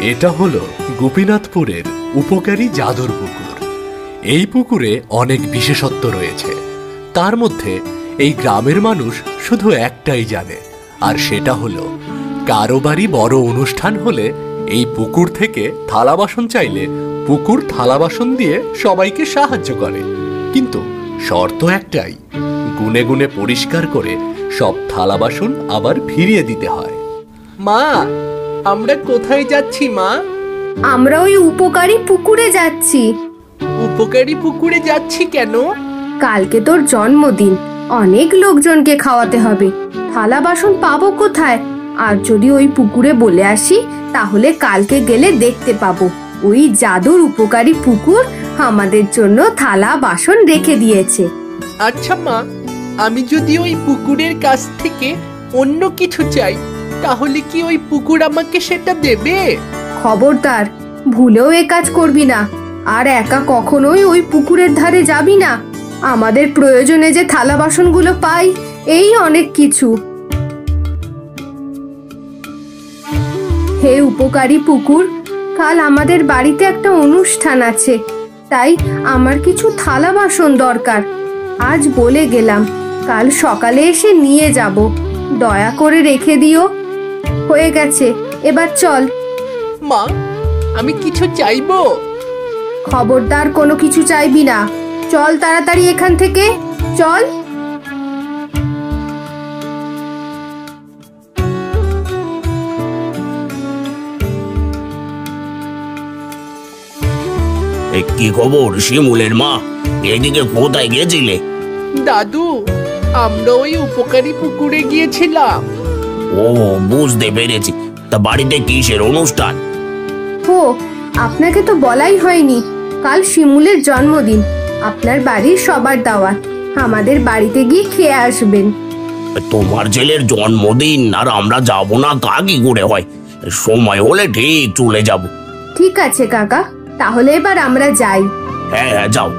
এটা হলো গোপীনাথপুরের উপকারী জাদুর পুকুর। এই পুকুরে অনেক বিশেষত্ব রয়েছে, তার মধ্যে এই গ্রামের মানুষ শুধু একটাই জানে, আর সেটা হলো কারো বাড়ি বড় অনুষ্ঠান হলে এই পুকুর থেকে থালা বাসন চাইলে পুকুর থালা বাসন দিয়ে সবাইকে সাহায্য করে। কিন্তু শর্ত একটাই, গুনে গুনে পরিষ্কার করে সব থালা বাসন আবার ফিরিয়ে দিতে হয়। মা, আমরা কোথায় যাচ্ছি মা? আমরা ওই উপকারী পুকুরে যাচ্ছি। উপকারী পুকুরে যাচ্ছি কেন? কালকে তোর জন্মদিন, অনেক লোকজনকে খাওয়াতে হবে, থালা বাসন পাবো কোথায়? আর যদি ওই পুকুরে বলে আসি তাহলে কালকে গেলে দেখতে পাবো ওই জাদুর উপকারী পুকুর আমাদের জন্য থালা বাসন রেখে দিয়েছে। আচ্ছা মা, আমি যদি ওই পুকুরের কাছ থেকে অন্য কিছু চাই তাহলে কি ওই পুকুর আমাকে সেটা দেবে? খবরদার, ভুলেও এ কাজ করবি না, আর একা কখনোই ওই পুকুরের ধারে যাবি না। আমাদের প্রয়োজনে যে থালা বাসনগুলো পাই, এই অনেক কিছু। হে উপকারী পুকুর, কাল আমাদের বাড়িতে একটা অনুষ্ঠান আছে, তাই আমার কিছু থালা বাসন দরকার। আজ বলে গেলাম, কাল সকালে এসে নিয়ে যাব, দয়া করে রেখে দিও। হয়ে গেছে, এবার চল। মা, আমি কিছু চাইবো? খবরদার, কোনো কিছু চাইবি না। চল তাড়াতাড়ি এখান থেকে, চল। কি খবর শিমুলের মা? এদিকে কোথায় গেছিলে? দাদু, আমরা ওই উপকারী পুকুরে গিয়েছিলাম। ও, বুঝতে পেরেছি। তা বাড়িতে কিসের অনুষ্ঠান? ও, আপনাকে তো বলাই হয়নি, কাল শিমুলের জন্মদিন, আপনার বাড়ির সবার দাওয়াত, আমাদের বাড়িতে গিয়ে খেয়ে আসবেন। তোমার ছেলের জন্মদিন আর আমরা যাব না তা কি করে হয়? সময় হলে ঠিক চলে যাব। ঠিক আছে কাকা, তাহলে এবার আমরা যাই। হ্যাঁ হ্যাঁ, যাও।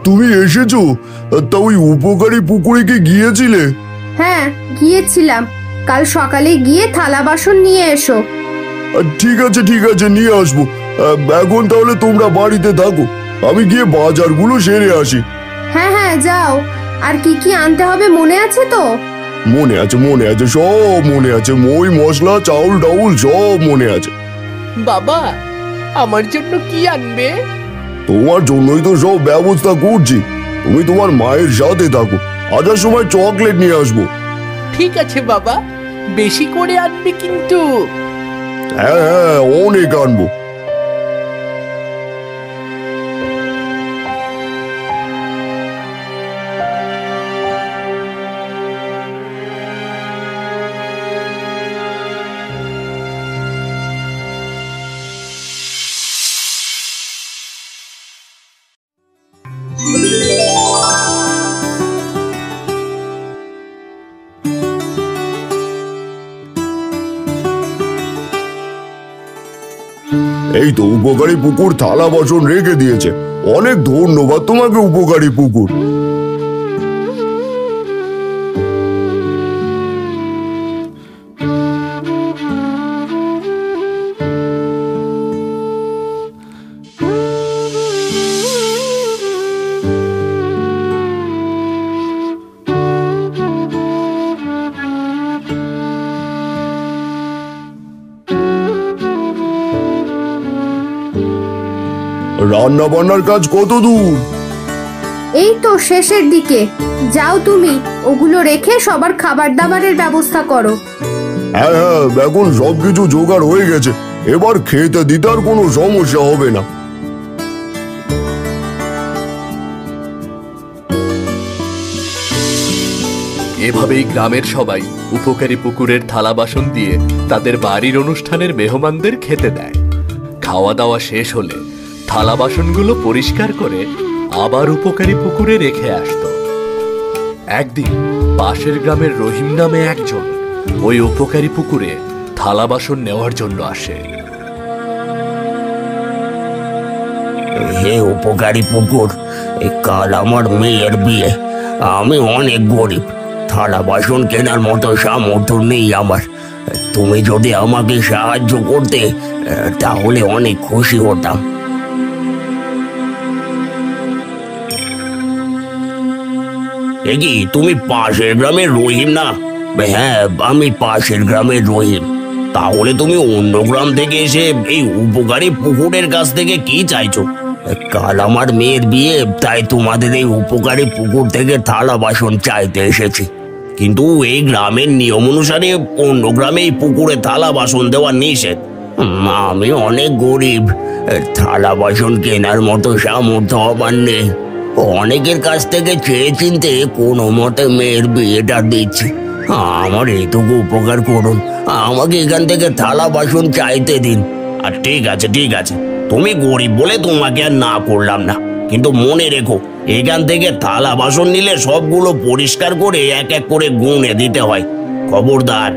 তুমি এসেছো? তা ওই উপকারী পুকুরে কি গিয়েছিলে? হ্যাঁ, গিয়েছিলাম। কাল সকালে গিয়ে থালা বাসন নিয়ে এসো। ঠিক আছে ঠিক আছে, নিয়ে আসবো। এখন তাহলে তোমরা বাড়িতে থাকো, আমি গিয়ে বাজারগুলো সেরে আসি। হ্যাঁ হ্যাঁ, যাও। আর কি কি আনতে হবে মনে আছে তো? মনে আছে মনে আছে, সব মনে আছে, মই মশলা চাউল ডাউল সব মনে আছে। বাবা, আমার জন্য কি আনবে? তোমার জন্যই তো সব ব্যবস্থা করছি, তুমি তোমার মায়ের সাথে থাকো। আসার সময় চকলেট নিয়ে আসবো। ঠিক আছে বাবা, বেশি করে আনবে কিন্তু। হ্যাঁ হ্যাঁ, অনেক আনবো। এই তো উপকারী পুকুর থালা বাসন রেখে দিয়েছে। অনেক ধন্যবাদ তোমাকে উপকারী পুকুর। রান্না বান্নার কাজ কত দূর? এই তো শেষের দিকে। যাও তুমি, ওগুলো রেখে সবার খাবার দাবারের ব্যবস্থা করো। হ্যাঁ হ্যাঁ, এখন সবকিছু জোগাড় হয়ে গেছে, এবার খেতে দিতে আর কোনো সমস্যা হবে না। এভাবেই গ্রামের সবাই উপকারী পুকুরের থালা বাসন দিয়ে তাদের বাড়ির অনুষ্ঠানের মেহমানদের খেতে দেয়। খাওয়া দাওয়া শেষ হলে থালা বাসনগুলো পরিষ্কার করে আবার উপকারী পুকুরে রেখে আসতো। একদিন পাশের গ্রামের রহিম নামে একজন ওই উপকারী পুকুরে থালা বাসন নেওয়ার জন্য আসে। হে উপকারী পুকুর, কাল আমার মেয়ের বিয়ে। আমি অনেক গরিব, থালা বাসন কেনার মতো সামর্থ্য নেই আমার। তুমি যদি আমাকে সাহায্য করতে তাহলে অনেক খুশি হতাম। এ কি তুমি পাশের গ্রামের রহিম না? হ্যাঁ, আমি পাশের গ্রামের রহিম। তাহলে তুমি অন্য গ্রাম থেকে এসে এই উপকারী পুকুরের কাছ থেকে কি চাইছো? কাল আমার মেয়ের বিয়ে, তাই তোমাদের এই উপকারী পুকুর থেকে থালা বাসন চাইতে এসেছি। কিন্তু এই গ্রামের নিয়ম অনুসারে অন্য গ্রামে এই পুকুরে থালা বাসন দেওয়া নিষেধ। আমি অনেক গরিব, থালা বাসন কেনার মতো সামর্থ্য আমার নেই। অনেকের কাছ থেকে চেয়ে চিনতে কোনো মতে মেয়ের বিয়েটা দিচ্ছি। আমার এইটুকু উপকার করুন, আমাকে এখান থেকে থালা বাসন চাইতে দিন। আর ঠিক আছে, ঠিক আছে, তুমি গরিব বলে তোমাকে আর না করলাম না। কিন্তু মনে রেখো, এখান থেকে থালা বাসন নিলে সবগুলো পরিষ্কার করে এক এক করে গুনে দিতে হয়। খবরদার,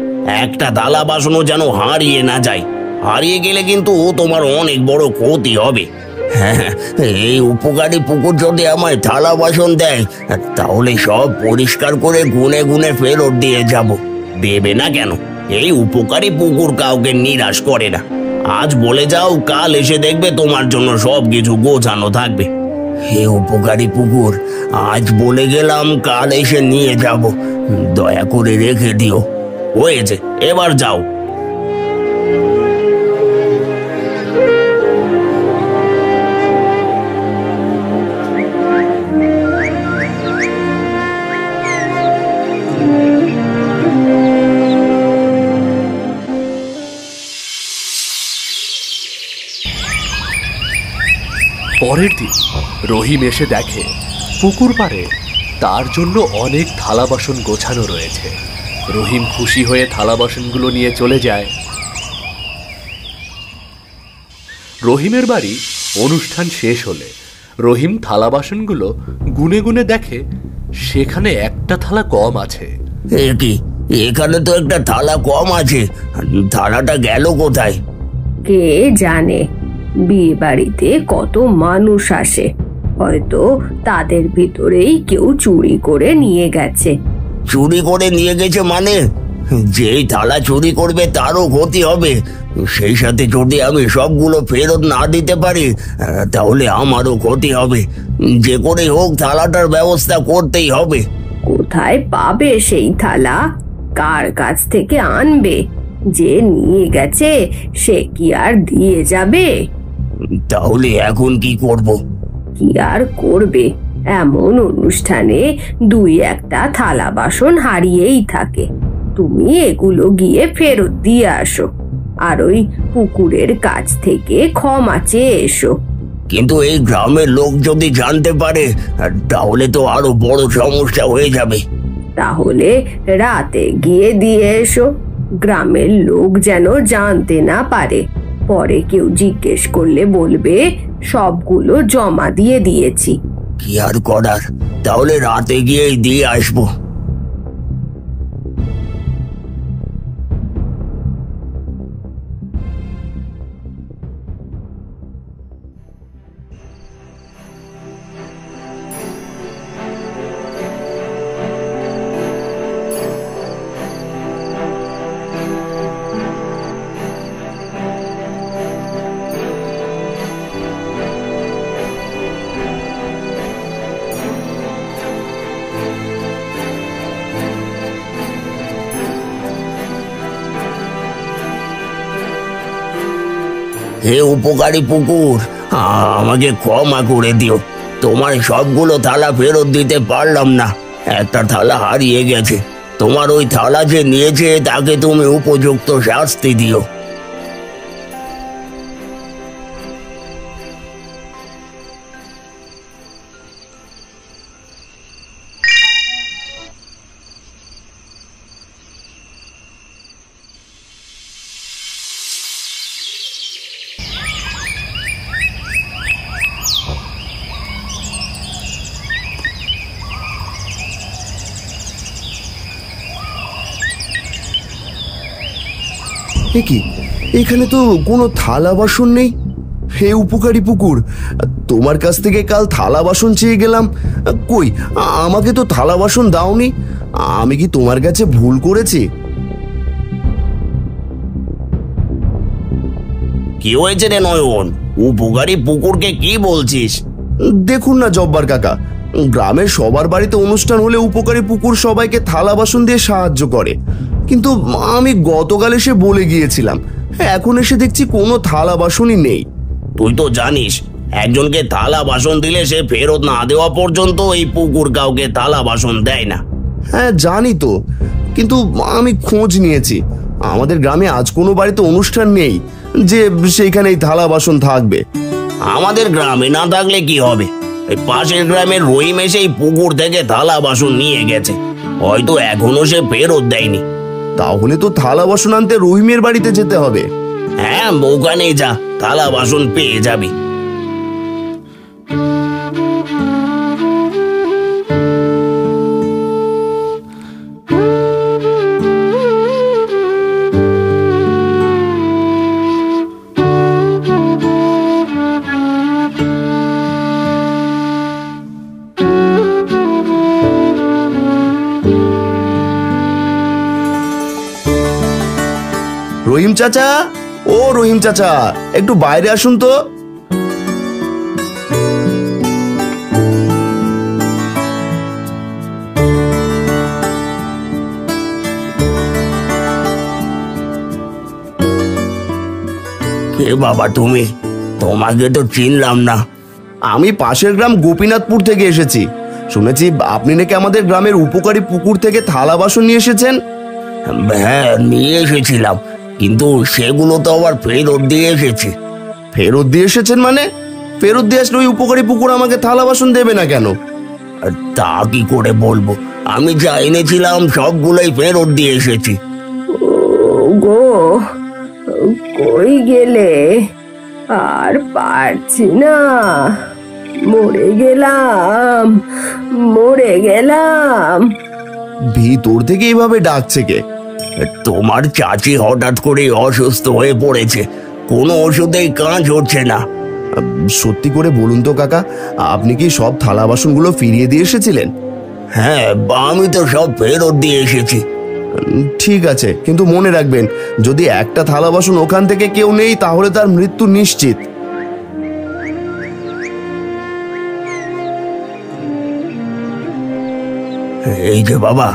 একটা থালা বাসনও যেন হারিয়ে না যায়। হারিয়ে গেলে কিন্তু তোমার অনেক বড় ক্ষতি হবে। হ্যাঁ, এই উপকারী পুকুর যদি আমায় থালা বাসন দেয় তাহলে সব পরিষ্কার করে গুনে গুনে ফেরত দিয়ে যাব। দেবে না কেন? এই উপকারী পুকুর কাউকে নিরাশ করে না। আজ বলে যাও, কাল এসে দেখবে তোমার জন্য সবকিছু গোছানো থাকবে। হে উপকারী পুকুর, আজ বলে গেলাম, কাল এসে নিয়ে যাব। দয়া করে রেখে দিও। হয়েছে, এবার যাও। পরের দিন রহিম এসে দেখে পুকুর পাড়ে তার জন্য অনেক থালা বাসন গোছানো রয়েছে। রহিম খুশি হয়ে থালা বাসনগুলো নিয়ে চলে যায়। রহিমের বাড়ি অনুষ্ঠান শেষ হলে রহিম থালা বাসনগুলো গুনে গুনে দেখে সেখানে একটা থালা কম আছে। কি, এখানে তো একটা থালা কম আছে। থালাটা গেল কোথায়? কে জানে, বিয়ে বাড়িতে কত মানুষ আসে, হয়তো তাদের ভিতরেই কেউ চুরি করে নিয়ে গেছে। চুরি করে নিয়ে গেছে মানে? যেই থালা চুরি করবে তারও ক্ষতি হবে। সেই সাথে যদি আমি সবগুলো ফেরত না দিতে পারি তাহলে আমারও ক্ষতি হবে। যে করে হোক থালাটার ব্যবস্থা করতেই হবে। কোথায় পাবে সেই থালা? কার কাছ থেকে আনবে? যে নিয়ে গেছে সে কি আর দিয়ে যাবে? তাহলে এখন কি করব? কি আর করবে, এমন অনুষ্ঠানে দুই একটা থালা বাসন হারিয়েই থাকে। তুমি এগুলো গিয়ে ফেরত দিয়ে আসো, আর ওই পুকুরের কাছ থেকে ক্ষমা চেয়ে এসো। কিন্তু এই গ্রামের লোক যদি জানতে পারে তাহলে তো আরো বড় সমস্যা হয়ে যাবে। তাহলে রাতে গিয়ে দিয়ে এসো, গ্রামের লোক যেন জানতে না পারে। পরে কেউ জিজ্ঞেস করলে বলবে সবগুলো জমা দিয়ে দিয়েছি। কি আর করার, তাহলে রাতে গিয়েই দিয়ে আসবো। হে উপকারী পুকুর, আমাকে ক্ষমা করে দিও। তোমার সবগুলো থালা ফেরত দিতে পারলাম না, একটা থালা হারিয়ে গেছে। তোমার ওই থালা যে নিয়েছে তাকে তুমি উপযুক্ত শাস্তি দিও। কি এখানে তো কোনো থালা বাসন নেই। হে উপকারী পুকুর, তোমার কাছ থেকে কাল থালা বাসন চেয়ে গেলাম, কই আমাকে তো থালা বাসন দাওনি। আমি কি তোমার কাছে ভুল করেছি? কি হয়েছে রে নয়ন? উপকারী পুকুরকে কি বলছিস? দেখুন না জব্বার কাকা, গ্রামের সবার বাড়িতে অনুষ্ঠান হলে উপকারী পুকুর সবাইকে থালা বাসন দিয়ে সাহায্য করে, কিন্তু আমি গতকাল এসে বলে গিয়েছিলাম, এখন এসে দেখছি কোনো থালা বাসনই নেই। তুই তো জানিস একজনকে থালা বাসন দিলে সে ফেরত না দেওয়া পর্যন্ত এই পুকুর কাউকে থালা বাসন দেয় না। হ্যাঁ জানি তো, কিন্তু আমি খোঁজ নিয়েছি, আমাদের গ্রামে আজ কোনো বাড়িতে অনুষ্ঠান নেই যে সেইখানে এই থালা বাসন থাকবে। আমাদের গ্রামে না থাকলে কি হবে? এই পাশের গ্রামের রহিম এসে এই পুকুর থেকে থালা বাসন নিয়ে গেছে, হয়তো এখনো সে ফেরত দেয়নি। তাহলে তো থালা বাসন আনতে রহিমের বাড়িতে যেতে হবে। হ্যাঁ, ওখানে যা, থালা বাসন পেয়ে যাবি। রহিম চাচা, ও রহিম চাচা, একটু বাইরে আসুন তো। কে বাবা তুমি? তোমাকে তো চিনলাম না। আমি পাশের গ্রাম গোপীনাথপুর থেকে এসেছি, শুনেছি আপনি নাকি আমাদের গ্রামের উপকারী পুকুর থেকে থালা বাসন নিয়ে এসেছেন। হ্যাঁ, নিয়ে এসেছিলাম, কিন্তু সেগুলো তো আবার ফেরত দিয়ে এসেছি। ফেরত দিয়ে এসেছেন মানে? ফেরত দিয়ে আসলে ওই উপকারী পুকুর আমাকে থালা বাসন দেবে না কেন? তা কি করে বলবো, আমি যা এনেছিলাম সবগুলোই ফেরত দিয়ে এসেছি। গো, কই গেলে? আর পারছি না, মরে গেলাম, মরে গেলাম। ভিতর থেকে এইভাবে ডাকছে কে? তোমার চাচি হঠাৎ করে অসুস্থ হয়ে পড়েছে, কোনো ওষুধেই কাজ হচ্ছে না। সত্যি করে বলুন তো কাকা, আপনি কি সব থালা বাসনগুলো ফিরিয়ে দিয়ে এসেছিলেন? হ্যাঁ, আমি তো সব ফেরত দিয়ে এসেছি। ঠিক আছে, কিন্তু মনে রাখবেন, যদি একটা থালা বাসন ওখান থেকে কেউ নেই তাহলে তার মৃত্যু নিশ্চিত। এই যে বাবা,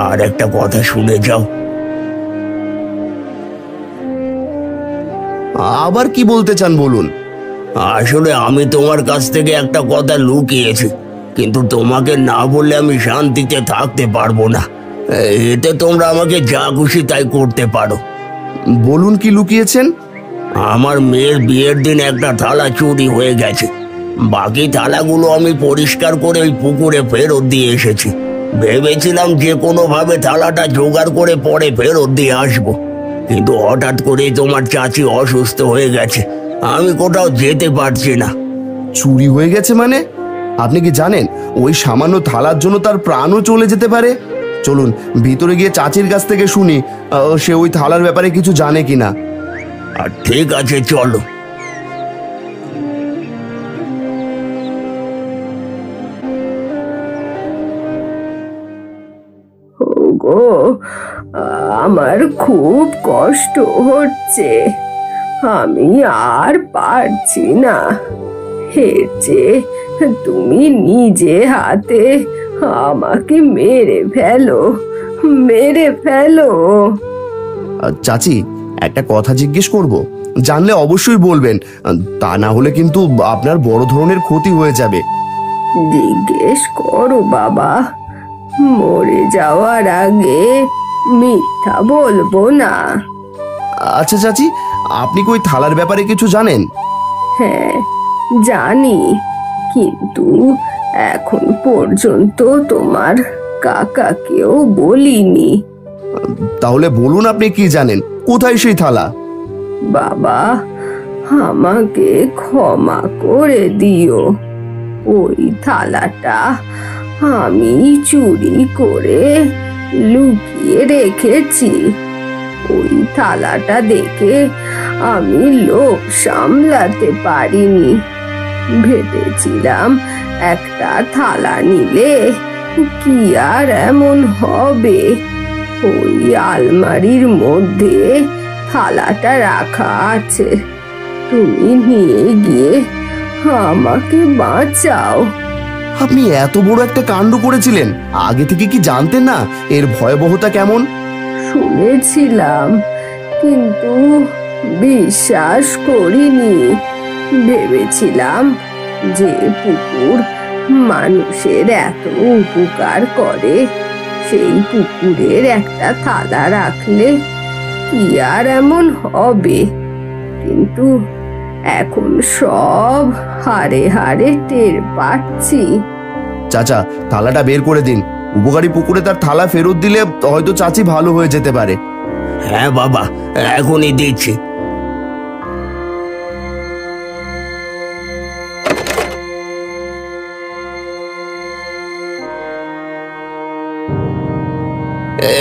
আর একটা কথা শুনে যাও। আবার কি বলতে চান বলুন। আসলে আমি তোমার কাছ থেকে একটা কথা লুকিয়েছি, কিন্তু তোমাকে না বললে আমি শান্তিতে থাকতে পারবো না। এতে তোমরা আমাকে যা খুশি তাই করতে পারো। বলুন কি লুকিয়েছেন? আমার মেয়ের বিয়ের দিন একটা থালা চুরি হয়ে গেছে, বাকি থালাগুলো আমি পরিষ্কার করে ওই পুকুরে ফেরত দিয়ে এসেছি। ভেবেছিলাম যে কোনোভাবে থালাটা জোগাড় করে পরে ফেরত দিয়ে আসবো, কিন্তু হঠাৎ করে তোমার চাচি অসুস্থ হয়ে গেছে, আমি কোথাও যেতে পারছি না। চুরি হয়ে গেছে মানে? আপনি কি জানেন ওই সামান্য থালার জন্য তার প্রাণও চলে যেতে পারে? চলুন ভিতরে গিয়ে চাচির কাছ থেকে শুনি সে ওই থালার ব্যাপারে কিছু জানে কিনা। আর ঠিক আছে, চলো। গো, আমার খুব কষ্ট হচ্ছে, আমি আর পারছি না। এর চেয়ে তুমি নিজে হাতে আমাকে মেরে ফেলো, মেরে ফেলো। চাচি, একটা কথা জিজ্ঞেস করব, জানলে অবশ্যই বলবেন, তা না হলে কিন্তু আপনার বড় ধরনের ক্ষতি হয়ে যাবে। জিজ্ঞেস করো বাবা, মরে যাওয়ার আগে মিথ্যা বলবো না। আচ্ছা চাচি, আপনি কি ওই থালার ব্যাপারে কিছু জানেন? হ্যাঁ জানি, কিন্তু এখন পর্যন্ত তোমার কাকাকেও বলিনি। তাহলে বলুন আপনি কি জানেন, কোথায় সেই থালা? বাবা, আমাকে ক্ষমা করে দিও, ওই থালাটা আমি চুরি করে লুকিয়ে রেখেছি। ওই থালাটা দেখে আমি লোভ সামলাতে পারিনি। ভেবেছিলাম একটা থালা নিলে কি আর এমন হবে। ওই আলমারির মধ্যে থালাটা রাখা আছে, তুমি নিয়ে গিয়ে আমাকে বাঁচাও। আপনি এত বড় একটা কাণ্ড করেছিলেন, আগে থেকে কি জানতেন না এর ভয়াবহতা কেমন? শুনেছিলাম, কিন্তু বিশ্বাস করিনি। ভেবেছিলাম যে পুকুর মানুষের এত উপকার করে, সেই পুকুরের একটা থালা রাখলে কি আর এমন হবে। কিন্তু এখন সব হাড়ে হাড়ে টের পাচ্ছি। চাচা, থালাটা বের করে দিন। উপকারী পুকুরে তার থালা ফেরত দিলে হয়তো চাচি ভালো হয়ে যেতে পারে। হ্যাঁ বাবা, এখনই দিচ্ছি।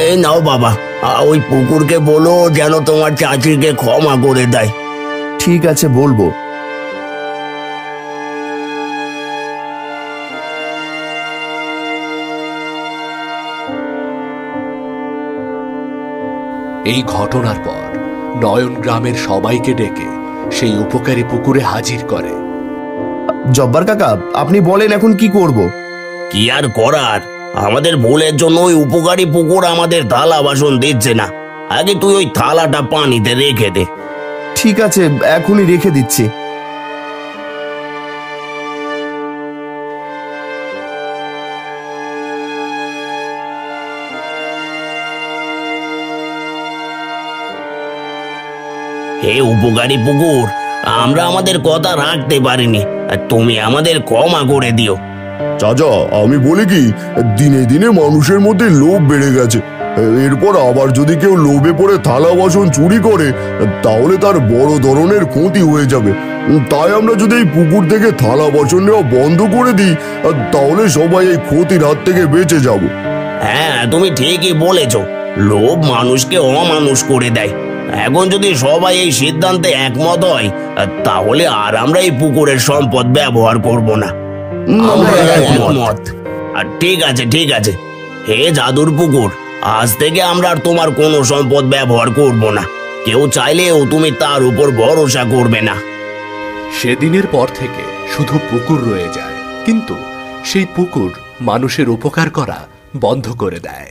এই নাও বাবা, ওই পুকুরকে বলো যেন তোমার চাচিকে ক্ষমা করে দেয়। ঠিক আছে, বলবো। এই ঘটনার পর নয়ন গ্রামের সবাইকে ডেকে সেই উপকারী পুকুরে হাজির করে। জব্বার কাকা, আপনি বলেন এখন কি করব? কি আর করার, আমাদের ভুলের জন্য ওই উপকারী পুকুর আমাদের থালা বাসন দিচ্ছে না। আগে তুই ওই থালাটা পানিতে রেখে দে। ঠিক আছে, এখনই রেখে দিচ্ছি। হে উপকারী পুকুর, আমরা আমাদের কথা রাখতে পারিনি, তুমি আমাদের ক্ষমা করে দিও। চাচা, আমি বলি কি, দিনে দিনে মানুষের মধ্যে লোভ বেড়ে গেছে। এরপর আবার যদি কেউ লোভে পড়ে থালা বাসন চুরি করে, তাহলে তার বড় ধরনের ক্ষতি হয়ে যাবে। তাই আমরা যদি এই পুকুর থেকে থালা বাসন নেওয়া বন্ধ করে দিই, তাহলে সবাই এই ক্ষতির হাত থেকে বেঁচে যাব। হ্যাঁ, তুমি ঠিকই বলেছ, লোভ মানুষকে অমানুষ করে দেয়। এখন যদি সবাই এই সিদ্ধান্তে একমত হয়, তাহলে আর আমরা এই পুকুরের সম্পদ ব্যবহার করব না। আমরা একমত। আর ঠিক আছে, ঠিক আছে। হে জাদুর পুকুর, আজ থেকে আমরা আর তোমার কোনো সম্পদ ব্যবহার করব না। কেউ চাইলেও তুমি তার উপর ভরসা করবে না। সেদিনের পর থেকে শুধু পুকুর রয়ে যায়, কিন্তু সেই পুকুর মানুষের উপকার করা বন্ধ করে দেয়।